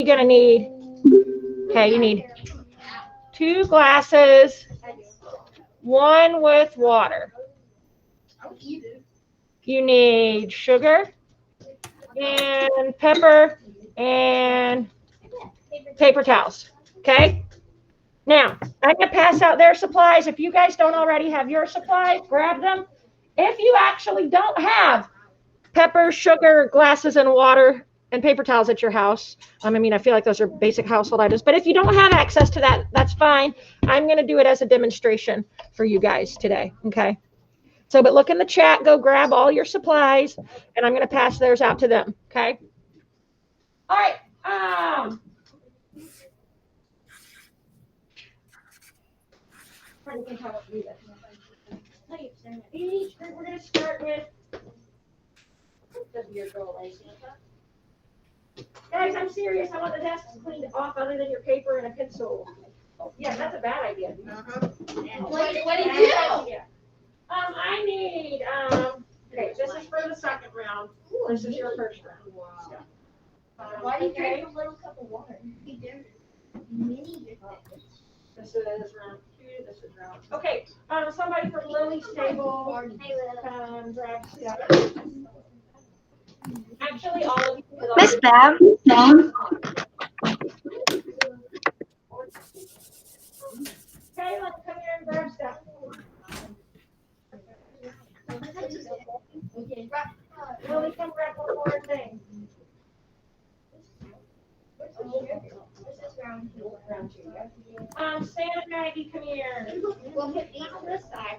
you're going to need? Okay, you need 2 glasses, 1 with water. You need sugar and pepper and paper towels. Okay? Now, I'm going to pass out their supplies. If you guys don't already have your supplies, grab them. If you actually don't have pepper, sugar, glasses, and water, and paper towels at your house, I mean, I feel like those are basic household items, but if you don't have access to that, that's fine. I'm going to do it as a demonstration for you guys today, okay? So, but look in the chat, go grab all your supplies, and I'm going to pass theirs out to them, okay? All right. Trying to think how to do this. We're going to start with guys, I'm serious. I want the desks cleaned off other than your paper and a pencil. Yeah, that's a bad idea. What do you do? I need, okay, this is for the second round. This is your first round. Wow. Why do you drink a little cup of water? This is round 2. This is round. Okay, somebody from Lily's table, grab stuff. Actually, all of you. Miss Bab. Kaylin, come here and grab stuff. Lily, come grab one more thing. This is round 2. Stan and Maggie, come here. We'll put these on this side.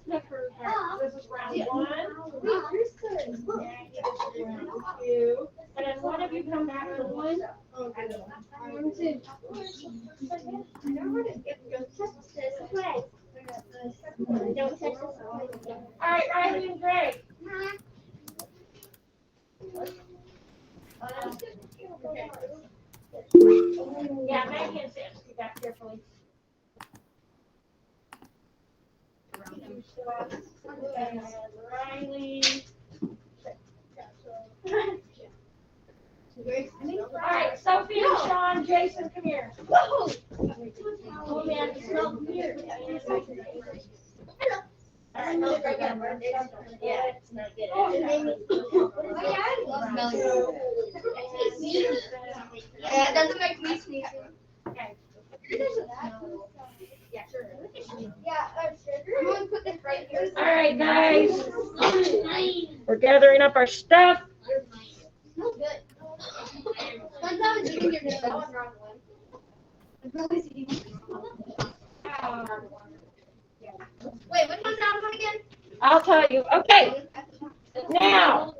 This is round 1. Maggie, this is round 2. And then one of you come back for 1. Round 2. Don't touch this. All right, Riley and Greg. Yeah, Maggie and Sam, scoot back carefully. And Riley. All right, Sophie and Sean, Jason, come here. Whoa! Oh man, it's not here. All right, no, Yeah, it's not good. Yeah, it doesn't make me sneeze. Okay. Yeah, sure. Yeah, I'm going to put this right here. All right, guys. We're gathering up our stuff. Smells good. Sometimes you can hear this. Wrong one. Wait, which one's round 1 again? I'll tell you. Okay. Now,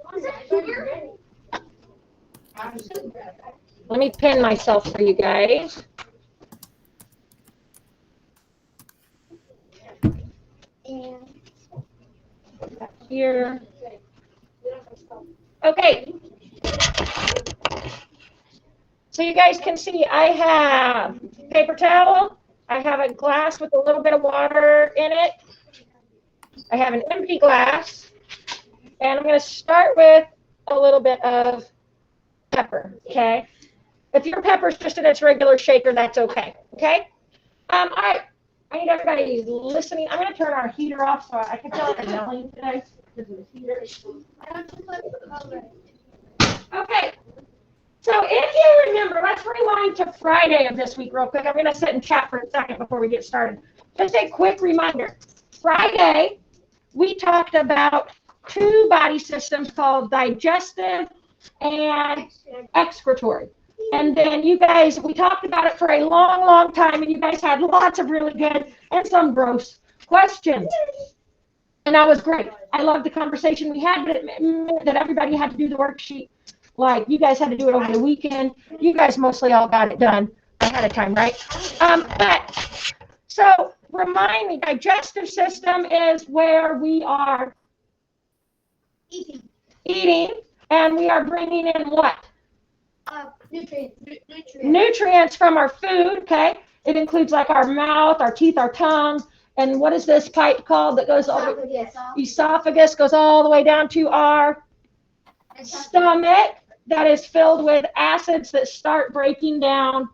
let me pin myself for you guys. Here. Okay. So you guys can see I have paper towel. I have a glass with a little bit of water in it. I have an empty glass. And I'm going to start with a little bit of pepper, okay? If your pepper's just in its regular shaker, that's okay, okay? All right. I need everybody listening. I'm going to turn our heater off so I can tell I'm yelling today. This is the heater. Okay. So if you remember, let's rewind to Friday of this week real quick. I'm going to sit and chat for a second before we get started. Just a quick reminder. Friday, we talked about 2 body systems called digestive and excretory. And then you guys, we talked about it for a long, long time, and you guys had lots of really good and some gross questions. And that was great. I loved the conversation we had, but it meant that everybody had to do the worksheet. Like, you guys had to do it over the weekend. You guys mostly all got it done ahead of time, right? So remind me, digestive system is where we are eating, and we are bringing in what? Nutrients from our food, okay? It includes like our mouth, our teeth, our tongue, and what is this pipe called that goes all the esophagus goes all the way down to our stomach, that is filled with acids that start breaking down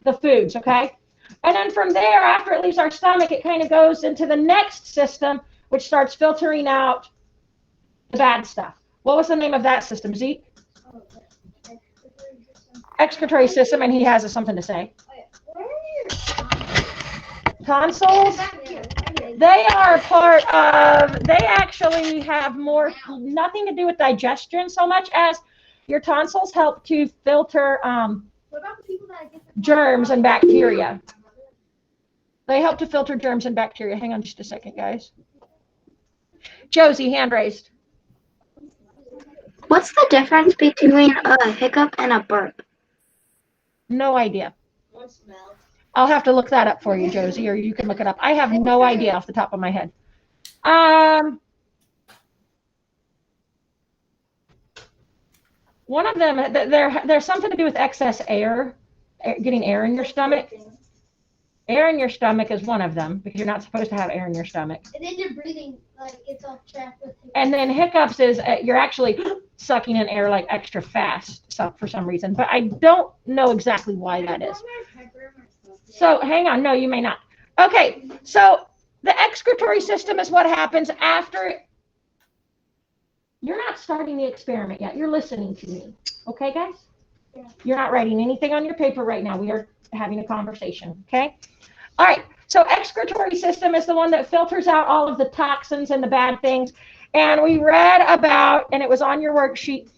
the foods, okay? And then from there, after it leaves our stomach, it kind of goes into the next system, which starts filtering out the bad stuff. What was the name of that system, Zeke? Excretory system, and he has something to say. Tonsils, they are part of, they actually have more, nothing to do with digestion so much as your tonsils help to filter germs and bacteria. They help to filter germs and bacteria. Hang on just a second, guys. Josie, hand raised. What's the difference between a hiccup and a burp? No idea. I'll have to look that up for you, Josie, or you can look it up. I have no idea off the top of my head. One of them, there's something to do with excess air, getting air in your stomach. Air in your stomach is one of them, because you're not supposed to have air in your stomach. And then you're breathing, like, it's all trapped with hiccups. And then hiccups is you're actually sucking in air like extra fast for some reason, but I don't know exactly why that is. So hang on, no, you may not. Okay, so the excretory system is what happens after. You're not starting the experiment yet. You're listening to me. Okay, guys? Yeah. You're not writing anything on your paper right now. We are having a conversation, okay? All right, so excretory system is the one that filters out all of the toxins and the bad things. And we read about, and it was on your worksheet,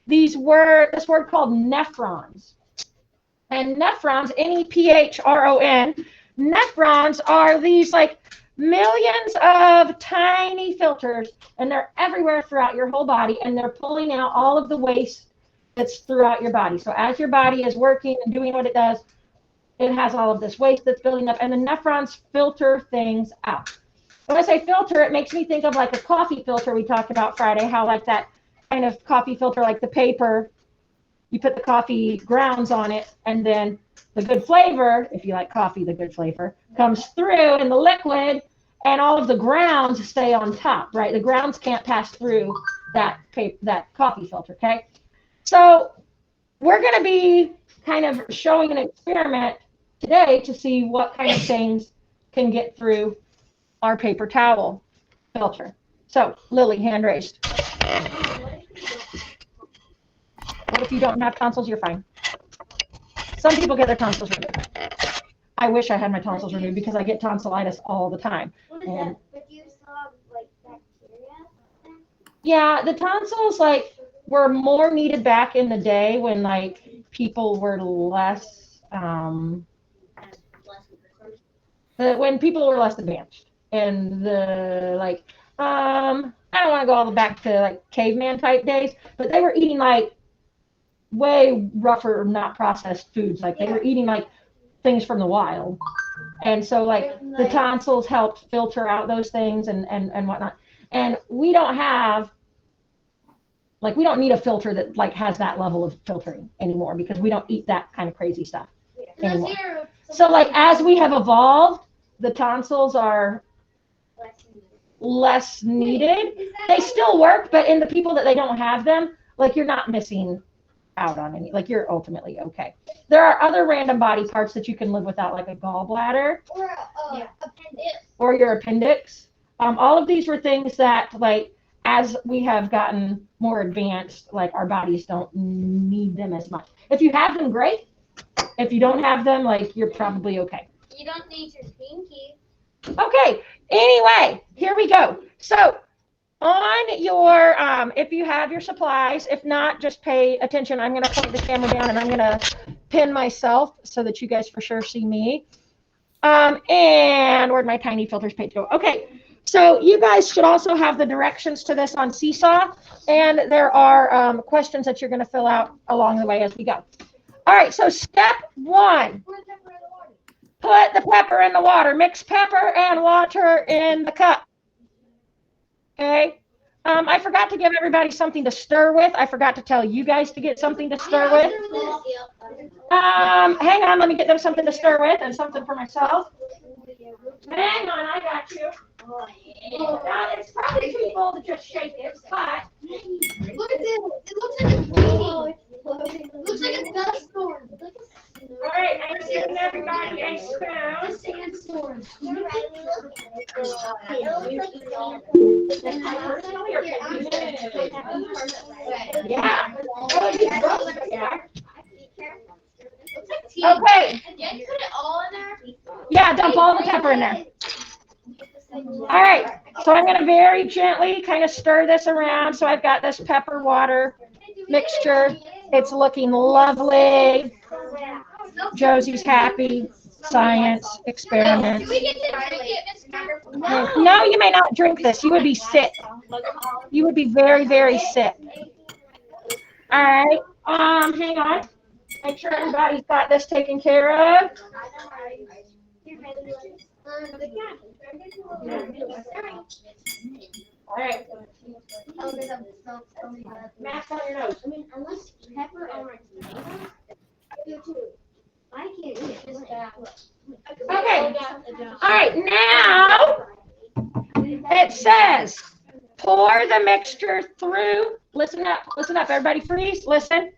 this word called nephrons. And nephrons, N-E-P-H-R-O-N, nephrons are these like millions of tiny filters, and they're everywhere throughout your whole body, and they're pulling out all of the waste that's throughout your body. So as your body is working and doing what it does, it has all of this waste that's building up, and the nephrons filter things out. When I say filter, it makes me think of like a coffee filter we talked about Friday, how like that kind of coffee filter, like the paper, you put the coffee grounds on it, and then the good flavor, if you like coffee, the good flavor, comes through in the liquid, and all of the grounds stay on top, right? The grounds can't pass through that coffee filter, okay? So we're going to be kind of showing an experiment today to see what kind of things can get through our paper towel filter. So, Lily, hand raised. What if you don't have tonsils? You're fine. Some people get their tonsils removed. I wish I had my tonsils removed because I get tonsillitis all the time. What is And that? But you still have, like, bacteria? yeah, the tonsils were more needed back in the day when people were less when people were less advanced, and I don't want to go all the back to caveman type days, but they were eating way rougher, not processed foods. They were eating things from the wild, and so the tonsils helped filter out those things and whatnot. And we don't have we don't need a filter that has that level of filtering anymore, because we don't eat that kind of crazy stuff anymore. So as we have evolved, the tonsils are less needed. They still work, but in the people that they don't have them, you're not missing out on any. You're ultimately okay. There are other random body parts that you can live without, like a gallbladder Appendix. or your appendix. All of these were things that as we have gotten more advanced, our bodies don't need them as much. If you have them, great. If you don't have them, you're probably okay. You don't need your pinky. Okay, anyway, here we go. So on your, if you have your supplies, if not, just pay attention. I'm going to point the camera down, and I'm going to pin myself so that you guys for sure see me. And where'd my tiny filters page go? Okay, so you guys should also have the directions to this on Seesaw, and there are questions that you're going to fill out along the way as we go. All right, so step 1. Put the pepper in the water. Mix pepper and water in the cup. Okay. I forgot to give everybody something to stir with. I forgot to tell you guys to get something to stir with. Hang on, let me get them something to stir with and something for myself. Hang on, I got you. Now, it's probably too full to just shake it, but Look at this. It looks like a Looks like a dust storm. All right, I'm giving everybody a spoon. A sandstorm. Yeah. Okay. Again, put it all in there. Yeah, dump all the pepper in there. All right. So I'm going to very gently kind of stir this around. So I've got this pepper water mixture. It's looking lovely. Josie's happy. Science experiment. Do we get to drink it, Mister? No, you may not drink this. You would be sick. You would be very, very sick. All right. Hang on. Make sure everybody's got this taken care of. All right. Mask on your nose. Unless pepper on my tomato. I can't eat it. Okay. All right. Now it says pour the mixture through. Listen up. Listen up. Everybody freeze. Listen.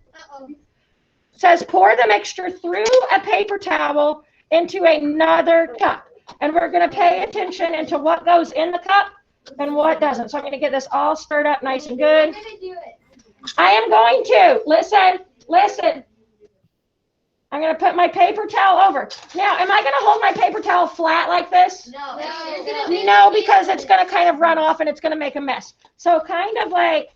It says pour the mixture through a paper towel into another cup. And we're going to pay attention into what goes in the cup and what doesn't. So I'm going to get this all stirred up nice and good. I'm gonna do it. I am going to. Listen. I'm going to put my paper towel over. Now, am I going to hold my paper towel flat like this? No. No, because it's going to kind of run off and it's going to make a mess. So kind of like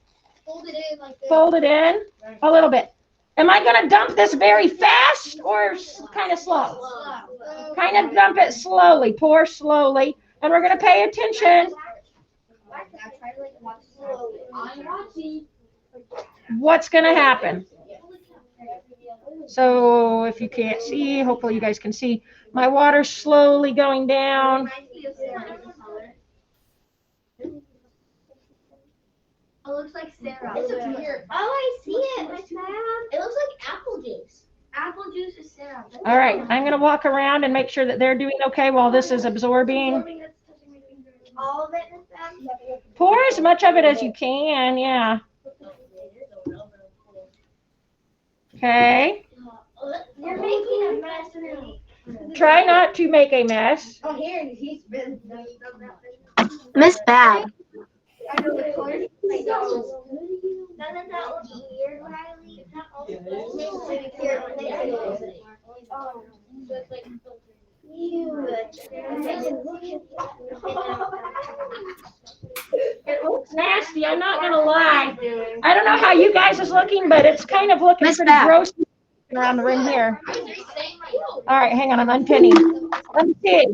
Fold it in like this. fold it in a little bit. Am I going to dump this very fast or kind of slow? Kind of dump it slowly. Pour slowly. And we're going to pay attention. What's going to happen? So if you can't see, hopefully you guys can see, my water's slowly going down. It looks like syrup. It's weird. Oh, I see it. It looks like apple juice. Apple juice is syrup. All right, I'm going to walk around and make sure that they're doing okay while this is absorbing. All of it is that? Pour as much of it as you can, yeah. Okay. You're making a mess now. Try not to make a mess. Oh, here, he's been. Miss Bad. I know the colors. Doesn't that look weird, Riley? It's not all It looks nasty, I'm not going to lie. I don't know how you guys is looking, but it's kind of looking Miss pretty Beth. gross around the rim here. All right, hang on, I'm unpinning. Let me see.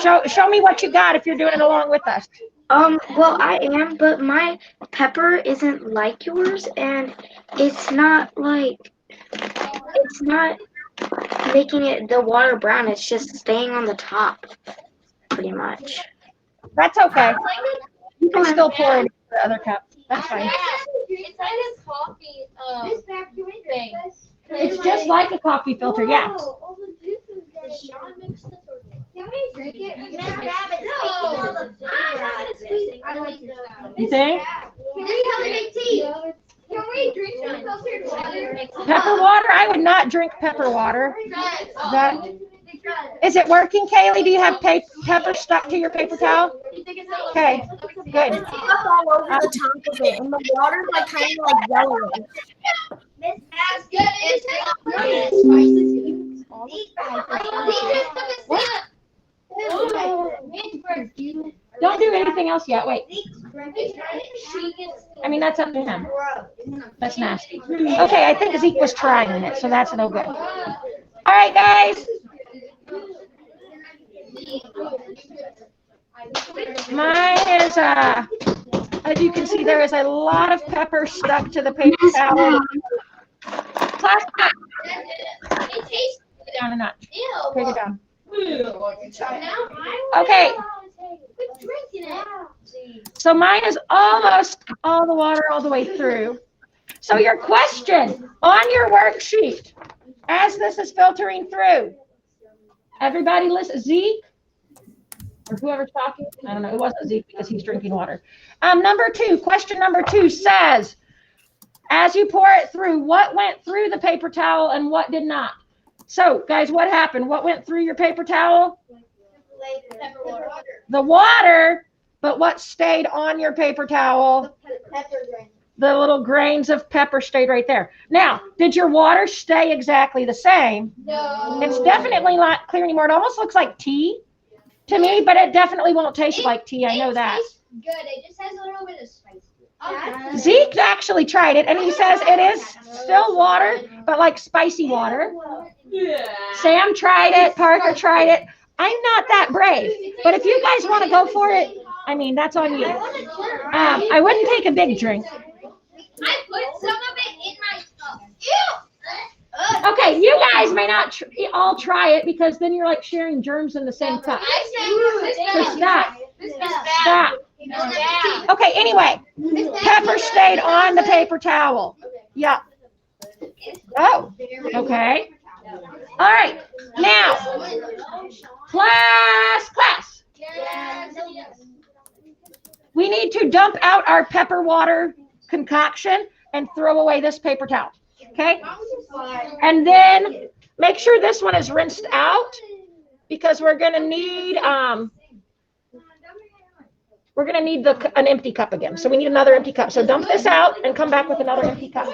Show me what you got if you're doing it along with us. Well, I am, but my pepper isn't like yours, and it's not making the water brown. It's just staying on the top, pretty much. That's okay. You can still pour it into the other cup. That's fine. It's like a coffee thing. It's just like a coffee filter, yeah. Can we drink it? No. You think? Can we make tea? Can we drink filtered water? Pepper water? I would not drink pepper water. Is it working, Kaylee? Do you have pepper stuck to your paper towel? Okay, good. All over the top of it, and the water's like kind of like yellowing. That's good. It's spicy. Don't do anything else yet. Wait. I mean, that's up to him. That's nasty. Okay, I think Zeke was trying it, so that's no good. All right, guys. Mine is, as you can see, there is a lot of pepper stuck to the paper towel. It tastes Down a notch. ew. Take it down. Now Okay, quit drinking it. so mine is almost all the water all the way through. So your question on your worksheet, as this is filtering through, everybody listen, Zeke, or whoever's talking, I don't know, it wasn't Zeke because he's drinking water. Question number two says, As you pour it through, what went through the paper towel and what did not? So, guys, what happened? What went through your paper towel? The water, but what stayed on your paper towel? The little grains of pepper stayed right there. Now, did your water stay exactly the same? No. It's definitely not clear anymore. It almost looks like tea to me, but it definitely won't taste like tea. I know that. Tastes good. It just has a little bit of spice. Zeke actually tried it, and he says it is still water, but like spicy water. Yeah. Sam tried it. Parker tried it. I'm not that brave, but if you guys want to go for it, I mean, that's on you. I wouldn't take a big drink. I put some of it in my cup. Ew. Okay, you guys may not all try it because then you're like sharing germs in the same cup. So stop. Stop. Okay, anyway, pepper stayed on the paper towel. Yeah. Oh, okay. All right. Now, class. We need to dump out our pepper water concoction and throw away this paper towel. Okay? And then make sure this one is rinsed out because we're going to need an empty cup again. So we need another empty cup. So dump this out and come back with another empty cup.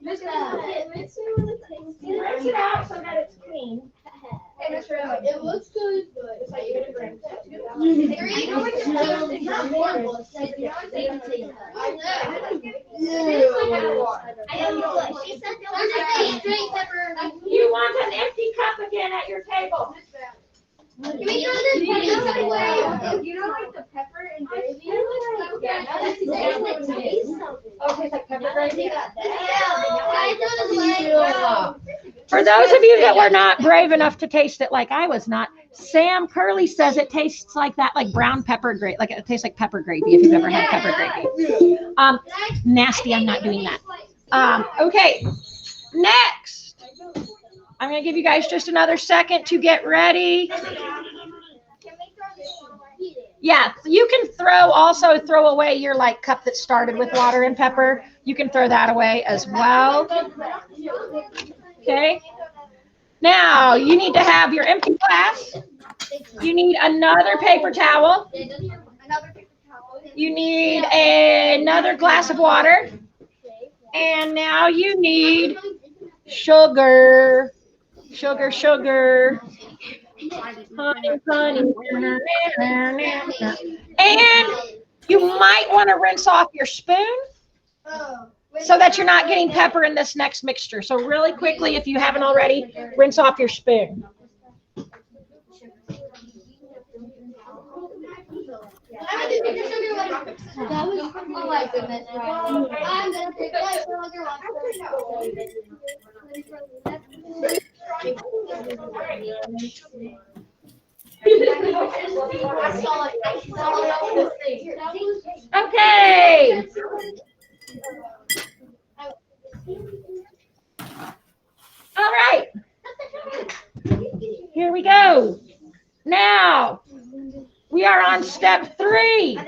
Rinse it out so that it's clean. It looks good, but it's like you're gonna drink You want an empty cup again at your table. Can we throw this pepper away? You know, like the pepper and gravy? Oh, tastes like pepper gravy? Yeah. For those of you that were not brave enough to taste it like I was not, Sam Curley says it tastes like that, like brown pepper gravy, like it tastes like pepper gravy if you've ever had pepper gravy. Nasty, I'm not doing that. Okay, next. I'm going to give you guys just another second to get ready. Yeah, you can also throw away your like cup that started with water and pepper. You can throw that away as well. Okay. Now you need to have your empty glass. You need another paper towel. You need another glass of water. And now you need sugar. Sugar. Honey. And you might want to rinse off your spoon so that you're not getting pepper in this next mixture. So really quickly, if you haven't already, rinse off your spoon. That was, oh my goodness. I'm gonna take that sugar Okay. All right. Here we go. Now, we are on step 3.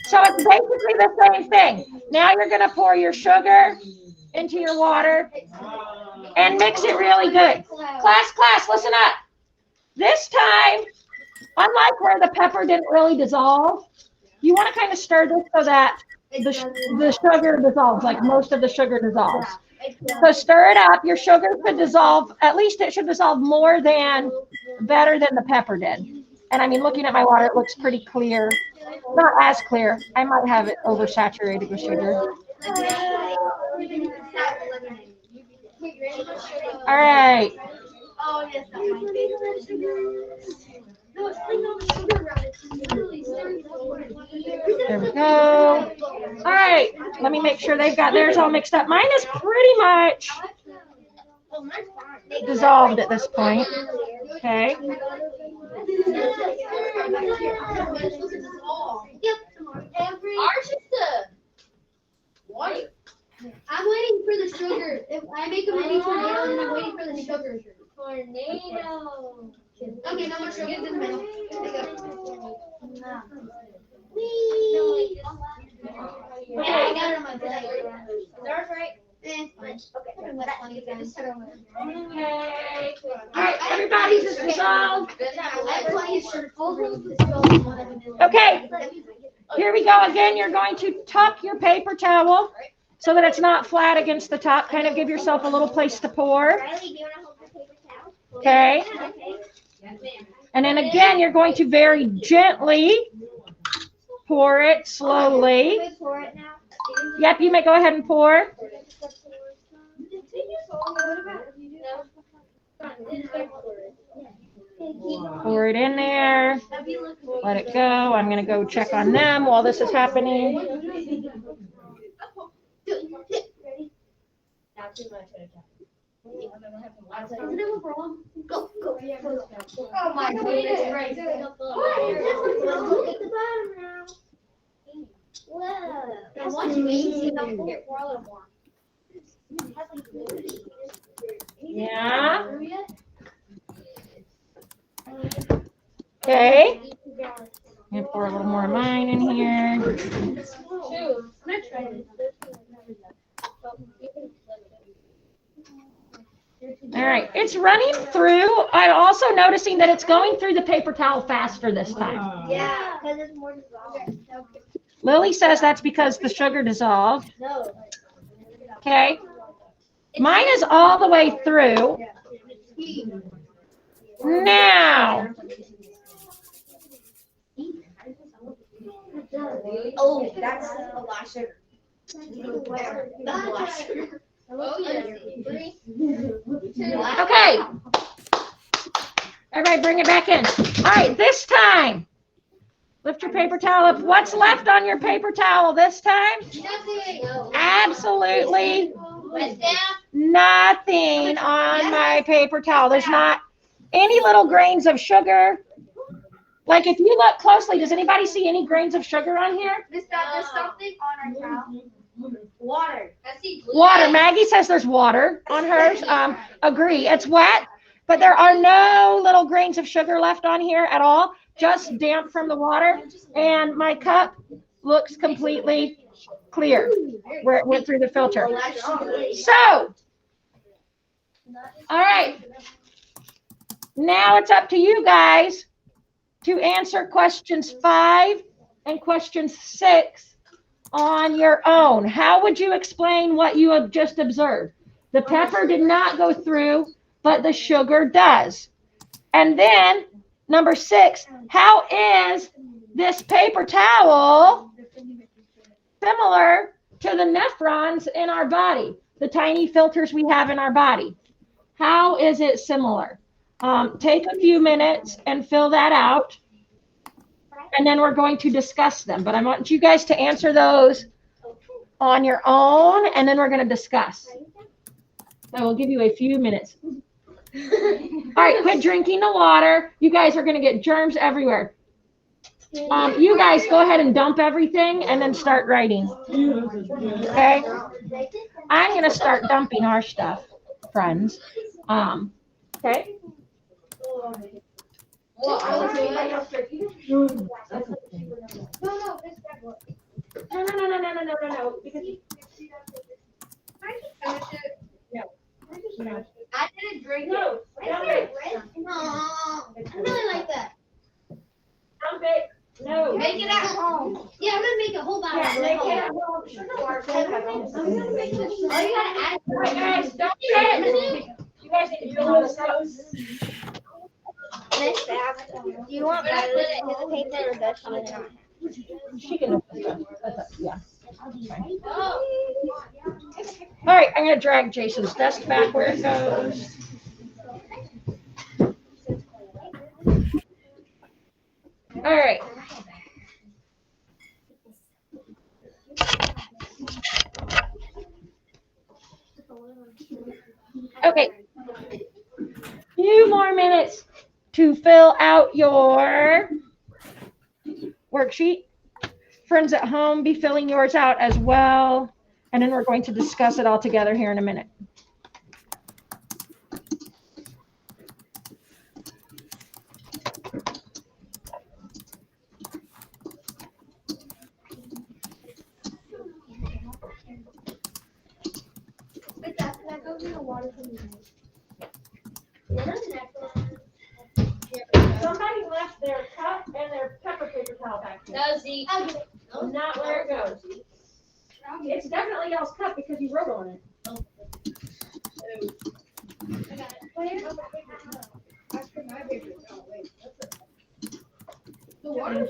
So it's basically the same thing. Now you're going to pour your sugar into your water and mix it really good. Class, listen up. This time, unlike where the pepper didn't really dissolve, you want to kind of stir this so that the sugar dissolves, like most of the sugar dissolves. So stir it up. Your sugar should dissolve, at least it should dissolve better than the pepper did. And I mean, looking at my water, it looks pretty clear. Not as clear. I might have it oversaturated with sugar. All right. Oh, yes, that's my favorite. No, it's like no sugar around it. It's literally There we go. All right. Let me make sure they've got theirs all mixed up. Mine is pretty much dissolved at this point. Okay. Ours is the white. I'm waiting for the sugar. If I make a mini tornado, then I'm waiting for the sugar. Tornado. Okay, no more sugar. Whee! Yeah, I got it on my belly. That's right. Okay. Okay. All right, everybody's is resolved. Okay, here we go again. You're going to tuck your paper towel so that it's not flat against the top. Kind of give yourself a little place to pour. Okay. And then again, you're going to very gently pour it slowly. Yep, you may go ahead and pour. Pour it in there. Let it go. I'm going to go check on them while this is happening. Go. Oh my goodness. Yeah. Okay. I'm going to pour a little more of mine in here. All right, it's running through. I'm also noticing that it's going through the paper towel faster this time. Yeah, because it's more dissolved. Lily says that's because the sugar dissolved. Okay. Mine is all the way through. Now. Oh, that's a lot of sugar. That's a lot of sugar. Oh, yeah. 3, 2. Okay. Everybody bring it back in. All right, this time. Lift your paper towel up. What's left on your paper towel this time? Nothing. Absolutely Wet down. nothing on my paper towel. There's not any little grains of sugar. Like if you look closely, does anybody see any grains of sugar on here? There's something on our towel. Water. I see glue. Water. Maggie says there's water on hers. Agree. It's wet, but there are no little grains of sugar left on here at all. Just damp from the water. And my cup looks completely clear where it went through the filter. So, all right. Now it's up to you guys to answer questions 5 and question 6 on your own. How would you explain what you have just observed? The pepper did not go through, but the sugar does. And then number 6, how is this paper towel similar to the nephrons in our body, the tiny filters we have in our body? How is it similar? Take a few minutes and fill that out, and then we're going to discuss them. But I want you guys to answer those on your own, and then we're going to discuss. I will give you a few minutes. All right, quit drinking the water. You guys are going to get germs everywhere. You guys go ahead and dump everything and then start writing. Okay? I'm going to start dumping our stuff, friends. Okay? No. I didn't drink No, it. dump it. No, I really like that. Dump it. No. Make it at home. Yeah, I'm gonna make a whole bottle. Yeah, at make home. it at home. Oh, you gotta add. All right, guys, dump it. You guys need to fill this out. Miss Bath, do you want better his paper or does she not? She can open it. Yeah. All right, I'm going to drag Jason's desk back where it goes. All right. Okay. Few more minutes to fill out your worksheet. Friends at home, be filling yours out as well. And then we're going to discuss it all together here in a minute. Somebody left their cup and their pepper paper towel back here. No, Zeke. Not where it goes. It's definitely y'all's cup because you wrote on it. What are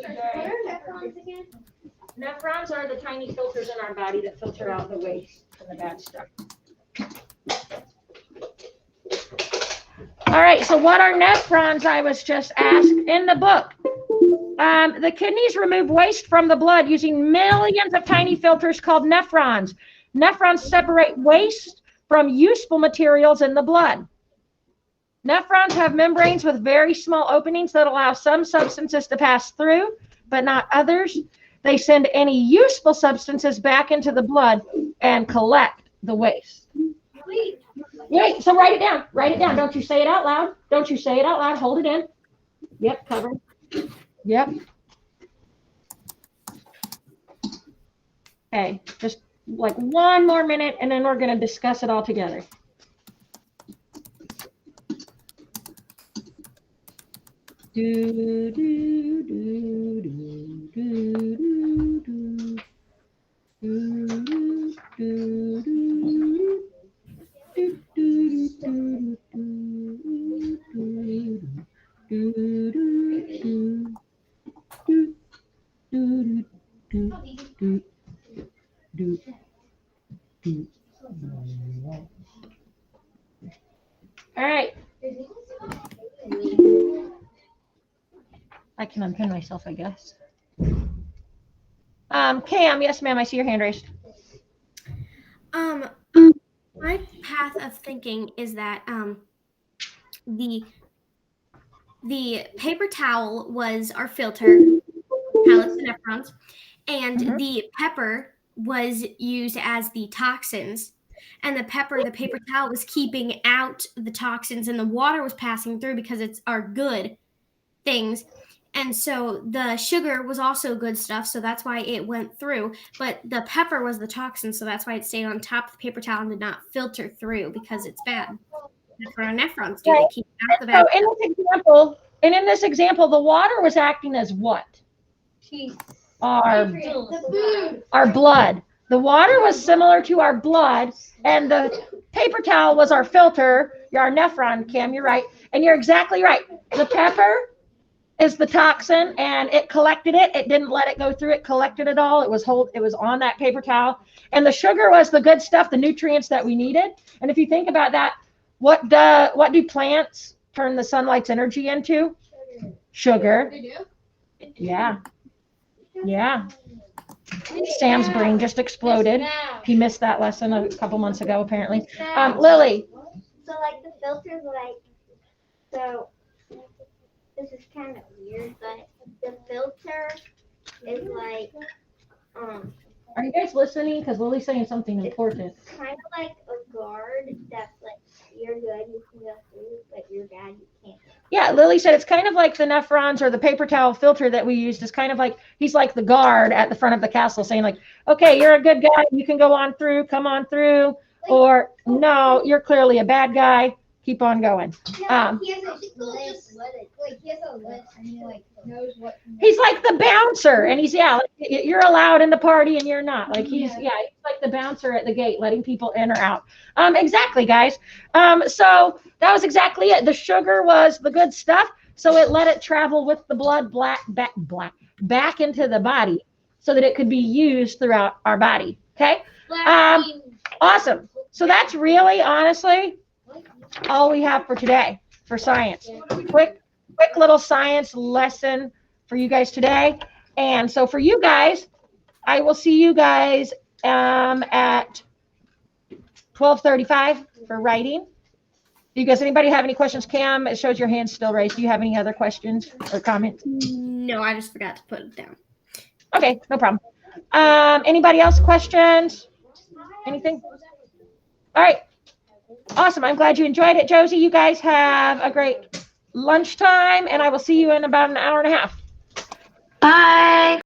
nephrons again? Nephrons are the tiny filters in our body that filter out the waste and the bad stuff. All right, so what are nephrons, I was just asked in the book. The kidneys remove waste from the blood using millions of tiny filters called nephrons. Nephrons separate waste from useful materials in the blood. Nephrons have membranes with very small openings that allow some substances to pass through, but not others. They send any useful substances back into the blood and collect the waste. Wait, so write it down. Write it down. Don't you say it out loud. Don't you say it out loud. Hold it in. Yep, cover. Yep. Okay, just like one more minute and then we're going to discuss it all together. Do, do, do, do, do, do, do, do, all right. I can unpin myself, I guess. Cam, yes, ma'am, I see your hand raised. My path of thinking is that the paper towel was our filter, pellets and nephrons, and the pepper was used as the toxins. And the paper towel was keeping out the toxins, and the water was passing through because it's our good things. And so the sugar was also good stuff, so that's why it went through. But the pepper was the toxin, so that's why it stayed on top of the paper towel and did not filter through because it's bad. That's what our nephrons do. Right. They keep out the bad. So in this example, the water was acting as what? Our blood. The water was similar to our blood, and the paper towel was our filter. You're our nephron, Cam, you're right. And you're exactly right. The pepper is the toxin, and it collected it. It didn't let it go through. It collected it all. It was on that paper towel. And the sugar was the good stuff, the nutrients that we needed. And if you think about that, what do plants turn the sunlight's energy into? Sugar. They do? Yeah. Yeah. Sam's brain just exploded. He missed that lesson a couple months ago, apparently. Lily. So like the filters, so this is kind of weird, but the filter is like, Are you guys listening? Because Lily's saying something important. kind of like a guard that's like, you're good, you can go through, but you're bad, you can't. Yeah, Lily said it's kind of like the nephrons or the paper towel filter that we used. Is kind of like, he's like the guard at the front of the castle saying like, okay, you're a good guy, you can go on through, come on through. Or no, you're clearly a bad guy, keep on going. He has a list. Like, he has a list and he like knows what. He's like the bouncer, and he's like, you're allowed in the party and you're not. Like he's like the bouncer at the gate, letting people in or out. Exactly, guys. So that was exactly it. The sugar was the good stuff, so it let it travel with the blood back into the body, so that it could be used throughout our body. Okay. Awesome. So that's really, honestly, all we have for today for science. Quick little science lesson for you guys today. And so for you guys, I will see you guys at 12:35 for writing. Do you guys, anybody have any questions? Cam, it shows your hand still raised. Do you have any other questions or comments? No, I just forgot to put it down. Okay, no problem. Anybody else questions? Anything? All right. Awesome. I'm glad you enjoyed it, Josie. You guys have a great lunchtime, and I will see you in about an hour and a half. Bye.